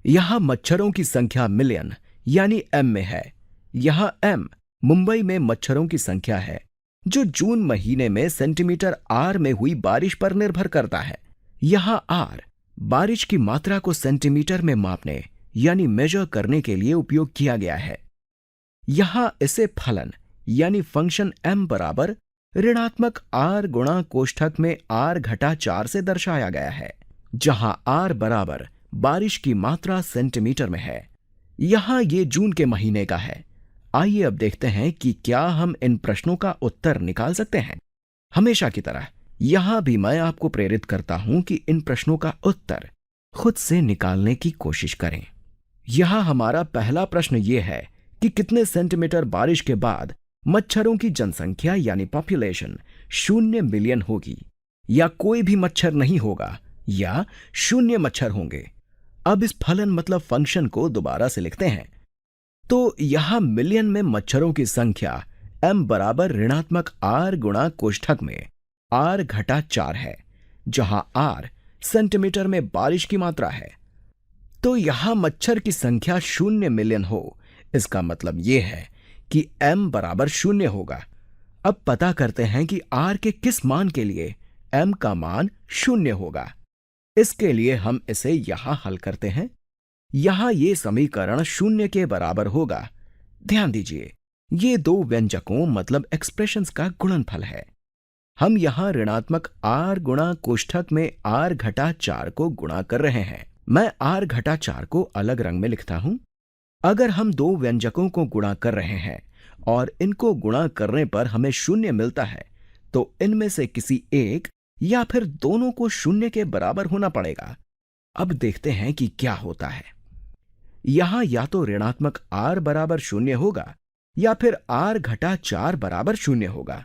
यहां मच्छरों की संख्या मिलियन यानी एम में है। यहां एम मुंबई में मच्छरों की संख्या है, जो जून महीने में सेंटीमीटर आर में हुई बारिश पर निर्भर करता है। यहां आर बारिश की मात्रा को सेंटीमीटर में मापने यानी मेजर करने के लिए उपयोग किया गया है। यहां इसे फलन यानी फंक्शन एम बराबर ऋणात्मक आर गुणा कोष्ठक में आर घटा 4 से दर्शाया गया है, जहां आर बराबर बारिश की मात्रा सेंटीमीटर में है। यहां ये जून के महीने का है। आइए अब देखते हैं कि क्या हम इन प्रश्नों का उत्तर निकाल सकते हैं। हमेशा की तरह यहां भी मैं आपको प्रेरित करता हूं कि इन प्रश्नों का उत्तर खुद से निकालने की कोशिश करें। यहां हमारा पहला प्रश्न यह है कि कितने सेंटीमीटर बारिश के बाद मच्छरों की जनसंख्या यानी पॉपुलेशन 0 मिलियन होगी, या कोई भी मच्छर नहीं होगा, या 0 मच्छर होंगे। अब इस फलन मतलब फंक्शन को दोबारा से लिखते हैं। तो यहां मिलियन में मच्छरों की संख्या m बराबर ऋणात्मक r गुणा कोष्ठक में r घटा 4 है, जहां r सेंटीमीटर में बारिश की मात्रा है। तो यहां मच्छर की संख्या 0 मिलियन हो, इसका मतलब यह है कि m बराबर 0 होगा। अब पता करते हैं कि r के किस मान के लिए m का मान 0 होगा। इसके लिए हम इसे यहां हल करते हैं। यहां यह समीकरण 0 के बराबर होगा। ध्यान दीजिए, ये दो व्यंजकों मतलब एक्सप्रेशंस का गुणनफल है। हम यहां ऋणात्मक r गुणा कोष्ठक में r घटा 4 को गुणा कर रहे हैं। मैं r घटा 4 को अलग रंग में लिखता हूं। अगर हम दो व्यंजकों को गुणा कर रहे हैं और इनको गुणा करने पर हमें 0 मिलता है, तो इनमें से किसी एक या फिर दोनों को 0 के बराबर होना पड़ेगा। अब देखते हैं कि क्या होता है। यहां या तो ऋणात्मक r बराबर 0 होगा या फिर r घटा 4 बराबर 0 होगा।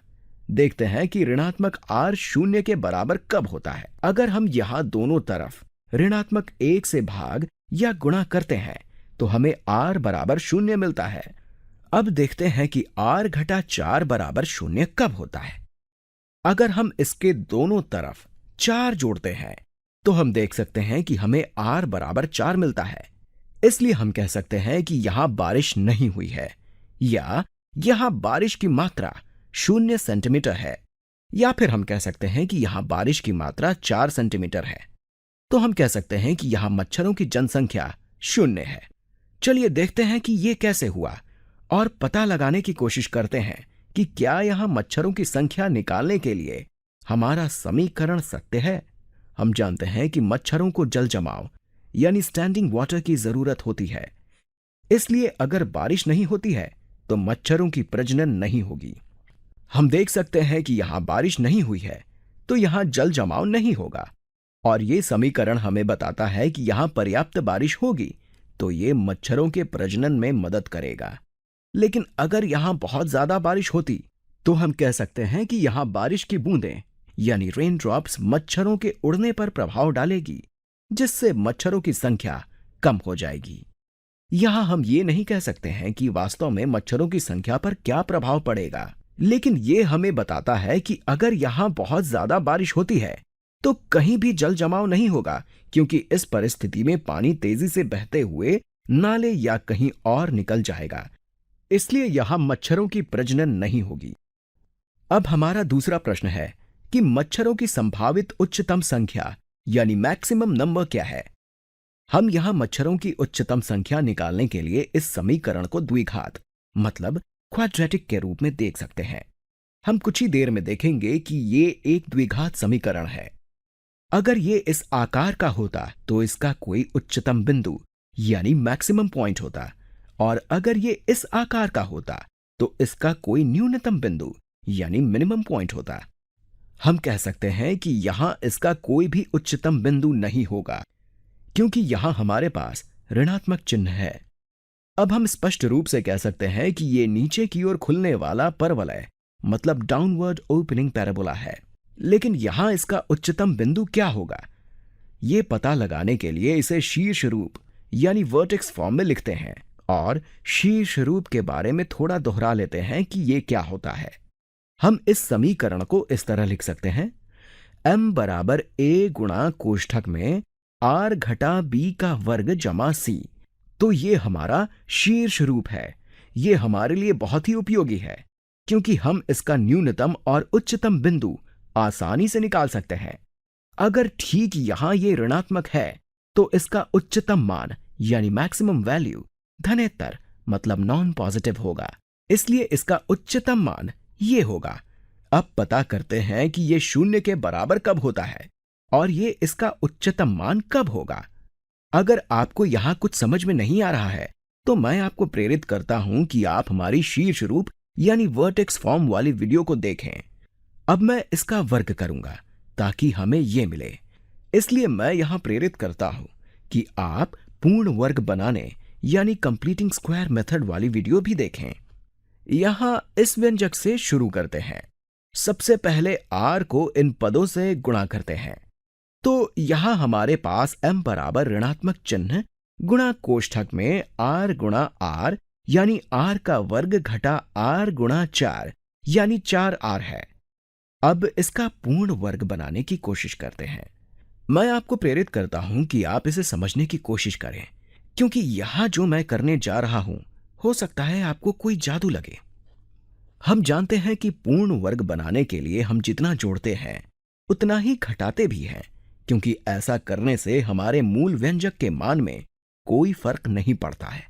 देखते हैं कि ऋणात्मक r 0 के बराबर कब होता है। अगर हम यहां दोनों तरफ ऋणात्मक 1 से भाग या गुणा करते हैं तो हमें r बराबर 0 मिलता है। अब देखते हैं कि r घटा 4 बराबर 0 कब होता है। अगर हम इसके दोनों तरफ 4 जोड़ते हैं तो हम देख सकते हैं कि हमें r बराबर 4 मिलता है। इसलिए हम कह सकते हैं कि यहां बारिश नहीं हुई है, या यहां बारिश की मात्रा 0 सेंटीमीटर है, या फिर हम कह सकते हैं कि यहां बारिश की मात्रा 4 सेंटीमीटर है। तो हम कह सकते हैं कि यहां मच्छरों की जनसंख्या 0 है। चलिए देखते हैं कि यह कैसे हुआ और पता लगाने की कोशिश करते हैं कि क्या यहां मच्छरों की संख्या निकालने के लिए हमारा समीकरण सत्य है। हम जानते हैं कि मच्छरों को जल जमाव यानी स्टैंडिंग वाटर की जरूरत होती है। इसलिए अगर बारिश नहीं होती है तो मच्छरों की प्रजनन नहीं होगी। हम देख सकते हैं कि यहां बारिश नहीं हुई है तो यहां जल जमाव नहीं होगा, और यह समीकरण हमें बताता है कि यहां पर्याप्त बारिश होगी तो यह मच्छरों के प्रजनन में मदद करेगा। लेकिन अगर यहां बहुत ज्यादा बारिश होती तो हम कह सकते हैं कि यहां बारिश की बूंदें यानी रेन ड्रॉप्स मच्छरों के उड़ने पर प्रभाव डालेगी, जिससे मच्छरों की संख्या कम हो जाएगी। यहां हम ये नहीं कह सकते हैं कि वास्तव में मच्छरों की संख्या पर क्या प्रभाव पड़ेगा, लेकिन यह हमें बताता है कि अगर यहां बहुत ज्यादा बारिश होती है तो कहीं भी जल जमाव नहीं होगा, क्योंकि इस परिस्थिति में पानी तेजी से बहते हुए नाले या कहीं और निकल जाएगा। इसलिए यहां मच्छरों की प्रजनन नहीं होगी। अब हमारा दूसरा प्रश्न है कि मच्छरों की संभावित उच्चतम संख्या यानी मैक्सिमम नंबर क्या है। हम यहां मच्छरों की उच्चतम संख्या निकालने के लिए इस समीकरण को द्विघात मतलब क्वाड्रेटिक के रूप में देख सकते हैं। हम कुछ ही देर में देखेंगे कि ये एक द्विघात समीकरण है। अगर ये इस आकार का होता तो इसका कोई उच्चतम बिंदु यानी मैक्सिमम पॉइंट होता, और अगर ये इस आकार का होता तो इसका कोई न्यूनतम बिंदु यानी मिनिमम पॉइंट होता। हम कह सकते हैं कि यहां इसका कोई भी उच्चतम बिंदु नहीं होगा, क्योंकि यहां हमारे पास ऋणात्मक चिन्ह है। अब हम स्पष्ट रूप से कह सकते हैं कि यह नीचे की ओर खुलने वाला परवलय मतलब डाउनवर्ड ओपनिंग पैराबोला है। लेकिन यहां इसका उच्चतम बिंदु क्या होगा, यह पता लगाने के लिए इसे शीर्ष रूप यानी वर्टेक्स फॉर्म में लिखते हैं और शीर्ष रूप के बारे में थोड़ा दोहरा लेते हैं कि यह क्या होता है। हम इस समीकरण को इस तरह लिख सकते हैं, m बराबर a गुणा कोष्ठक में आर घटा बी का वर्ग जमा सी। तो ये हमारा शीर्ष रूप है। ये हमारे लिए बहुत ही उपयोगी है क्योंकि हम इसका न्यूनतम और उच्चतम बिंदु आसानी से निकाल सकते हैं। अगर ठीक यहां ये ऋणात्मक है तो इसका उच्चतम मान यानी मैक्सिमम वैल्यू धनेतर मतलब नॉन पॉजिटिव होगा, इसलिए इसका उच्चतम मान ये होगा। अब पता करते हैं कि ये शून्य के बराबर कब होता है और ये इसका उच्चतम मान कब होगा। अगर आपको यहां कुछ समझ में नहीं आ रहा है तो मैं आपको प्रेरित करता हूं कि आप हमारी शीर्ष रूप यानी वर्टेक्स फॉर्म वाली वीडियो को देखें। अब मैं इसका वर्ग करूंगा ताकि हमें यह मिले, इसलिए मैं यहां प्रेरित करता हूं कि आप पूर्ण वर्ग बनाने यानी कंप्लीटिंग स्क्वायर मेथड वाली वीडियो भी देखें। यहां इस व्यंजक से शुरू करते हैं। सबसे पहले r को इन पदों से गुणा करते हैं। तो यहां हमारे पास m बराबर ऋणात्मक चिन्ह गुणा कोष्ठक में r गुणा r यानी r का वर्ग घटा r गुणा 4 यानी 4r है। अब इसका पूर्ण वर्ग बनाने की कोशिश करते हैं। मैं आपको प्रेरित करता हूं कि आप इसे समझने की कोशिश करें क्योंकि यहां जो मैं करने जा रहा हूं हो सकता है आपको कोई जादू लगे। हम जानते हैं कि पूर्ण वर्ग बनाने के लिए हम जितना जोड़ते हैं उतना ही घटाते भी हैं, क्योंकि ऐसा करने से हमारे मूल व्यंजक के मान में कोई फर्क नहीं पड़ता है।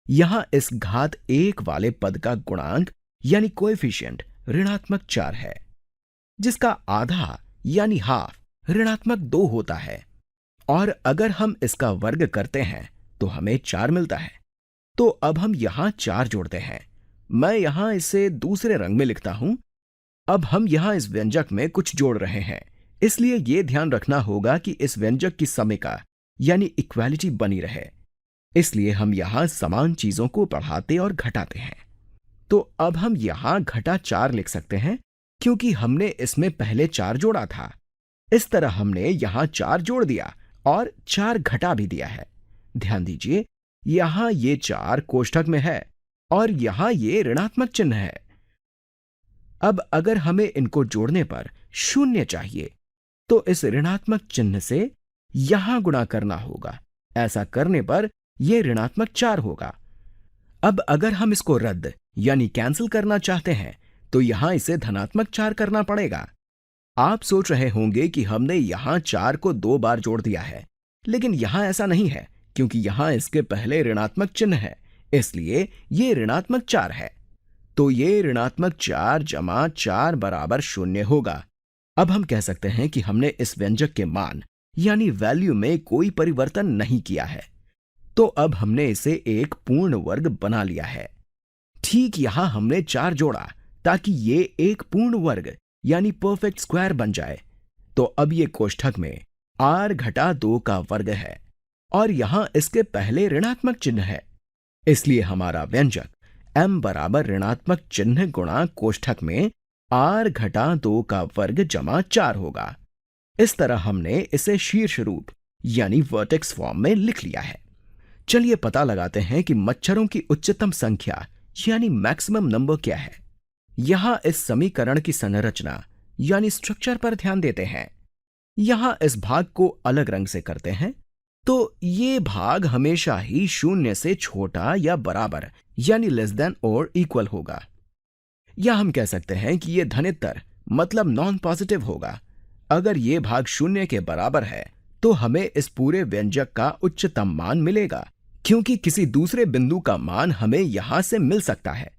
यहां इस घात 1 वाले पद का गुणांक यानी कोएफिशिएंट ऋणात्मक 4 है, जिसका आधा यानी हाफ ऋणात्मक 2 होता है। और अगर हम इसका वर्ग करते हैं तो हमें 4 मिलता है। तो अब हम यहां 4 जोड़ते हैं। मैं यहां इसे दूसरे रंग में लिखता हूं। अब हम यहां इस व्यंजक में कुछ जोड़ रहे हैं, इसलिए यह ध्यान रखना होगा कि इस व्यंजक की समीका यानी इक्वालिटी बनी रहे। इसलिए हम यहां समान चीजों को बढ़ाते और घटाते हैं। तो अब हम यहां घटा 4 लिख सकते हैं क्योंकि हमने इसमें पहले 4 जोड़ा था। इस तरह हमने यहां 4 जोड़ दिया और 4 घटा भी दिया है। ध्यान दीजिए, यहां ये 4 कोष्ठक में है और यहां ये ऋणात्मक चिन्ह है। अब अगर हमें इनको जोड़ने पर 0 चाहिए तो इस ऋणात्मक चिन्ह से यहां गुणा करना होगा। ऐसा करने पर यह ऋणात्मक 4 होगा। अब अगर हम इसको रद्द यानी कैंसिल करना चाहते हैं तो यहां इसे धनात्मक 4 करना पड़ेगा। आप सोच रहे होंगे कि हमने यहां 4 को 2 बार जोड़ दिया है, लेकिन यहां ऐसा नहीं है क्योंकि यहां इसके पहले ऋणात्मक चिन्ह है, इसलिए यह ऋणात्मक 4 है। तो ये ऋणात्मक 4 जमा 4 बराबर 0 होगा। अब हम कह सकते हैं कि हमने इस व्यंजक के मान यानी वैल्यू में कोई परिवर्तन नहीं किया है। तो अब हमने इसे एक पूर्ण वर्ग बना लिया है। ठीक यहां हमने 4 जोड़ा ताकि ये एक पूर्ण वर्ग यानी परफेक्ट स्क्वायर बन जाए। तो अब ये कोष्ठक में r घटा 2 का वर्ग है और यहां इसके पहले ऋणात्मक चिन्ह है, इसलिए हमारा व्यंजक m बराबर ऋणात्मक चिन्ह गुणा कोष्ठक में r घटा 2 का वर्ग जमा 4 होगा। इस तरह हमने इसे शीर्ष रूप यानी वर्टेक्स फॉर्म में लिख लिया है। चलिए पता लगाते हैं कि मच्छरों की उच्चतम संख्या यानी मैक्सिमम नंबर क्या है। यहां इस समीकरण की संरचना यानी स्ट्रक्चर पर ध्यान देते हैं। यहां इस भाग को अलग रंग से करते हैं तो ये भाग हमेशा ही 0 से छोटा या बराबर यानी लेस देन और इक्वल होगा। या हम कह सकते हैं कि यह धनेतर मतलब नॉन पॉजिटिव होगा। अगर यह भाग 0 के बराबर है तो हमें इस पूरे व्यंजक का उच्चतम मान मिलेगा, क्योंकि किसी दूसरे बिंदु का मान हमें यहां से मिल सकता है।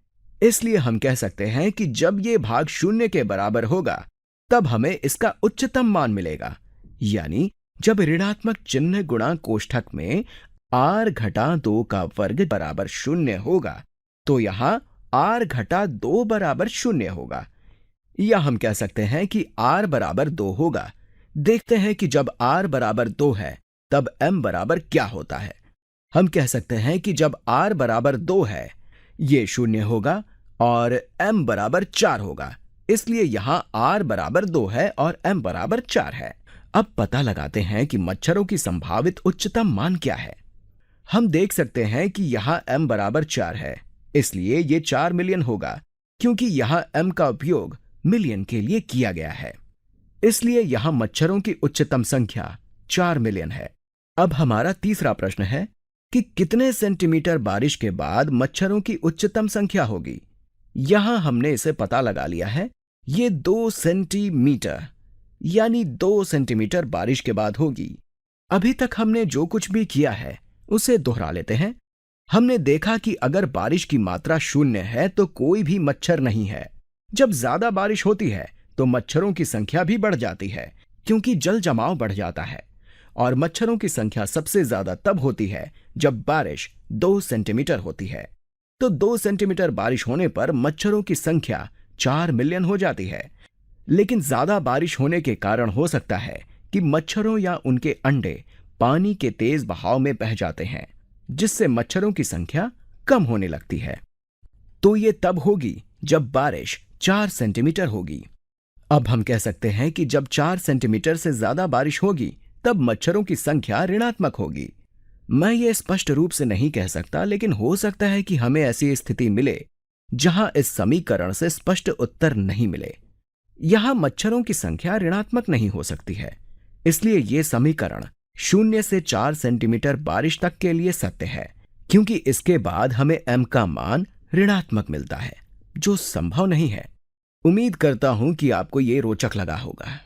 इसलिए हम कह सकते हैं कि जब यह भाग 0 के बराबर होगा तब हमें इसका उच्चतम मान मिलेगा, यानी जब ऋणात्मक चिन्ह गुणा कोष्ठक में r घटा 2 का वर्ग बराबर 0 होगा तो यहां r घटा 2 बराबर 0 होगा। या हम कह सकते हैं कि r बराबर 2 होगा। देखते हैं कि जब r बराबर 2 है तब m बराबर क्या होता है। हम कह सकते हैं कि जब r बराबर 2 है ये 0 होगा और m बराबर 4 होगा, इसलिए यहां r बराबर 2 है और m बराबर 4 है। अब पता लगाते हैं कि मच्छरों की संभावित उच्चतम मान क्या है। हम देख सकते हैं कि यहां m बराबर 4 है, इसलिए ये 4 मिलियन होगा, क्योंकि यहां m का उपयोग मिलियन के लिए किया गया है। इसलिए यहां मच्छरों की उच्चतम संख्या 4 मिलियन है। अब हमारा तीसरा प्रश्न है कि कितने सेंटीमीटर बारिश के बाद मच्छरों की उच्चतम संख्या होगी। यहां हमने इसे पता लगा लिया है। ये 2 सेंटीमीटर यानी 2 सेंटीमीटर बारिश के बाद होगी। अभी तक हमने जो कुछ भी किया है उसे दोहरा लेते हैं। हमने देखा कि अगर बारिश की मात्रा 0 है तो कोई भी मच्छर नहीं है। जब ज्यादा बारिश होती है तो मच्छरों की संख्या भी बढ़ जाती है, क्योंकि जल जमाव बढ़ जाता है। और मच्छरों की संख्या सबसे ज्यादा तब होती है जब बारिश 2 सेंटीमीटर होती है। तो 2 सेंटीमीटर बारिश होने पर मच्छरों की संख्या 4 मिलियन हो जाती है। लेकिन ज्यादा बारिश होने के कारण हो सकता है कि मच्छरों या उनके अंडे पानी के तेज बहाव में बह जाते हैं, जिससे मच्छरों की संख्या कम होने लगती है। तो ये तब होगी जब बारिश 4 सेंटीमीटर होगी। अब हम कह सकते हैं कि जब 4 सेंटीमीटर से ज्यादा बारिश होगी तब मच्छरों की संख्या ऋणात्मक होगी। मैं ये स्पष्ट रूप से नहीं कह सकता, लेकिन हो सकता है कि हमें ऐसी स्थिति मिले जहां इस समीकरण से स्पष्ट उत्तर नहीं मिले। यहां मच्छरों की संख्या ऋणात्मक नहीं हो सकती है, इसलिए यह समीकरण 0 से 4 सेंटीमीटर बारिश तक के लिए सत्य है, क्योंकि इसके बाद हमें m का मान ऋणात्मक मिलता है, जो संभव नहीं है। उम्मीद करता हूं कि आपको यह रोचक लगा होगा।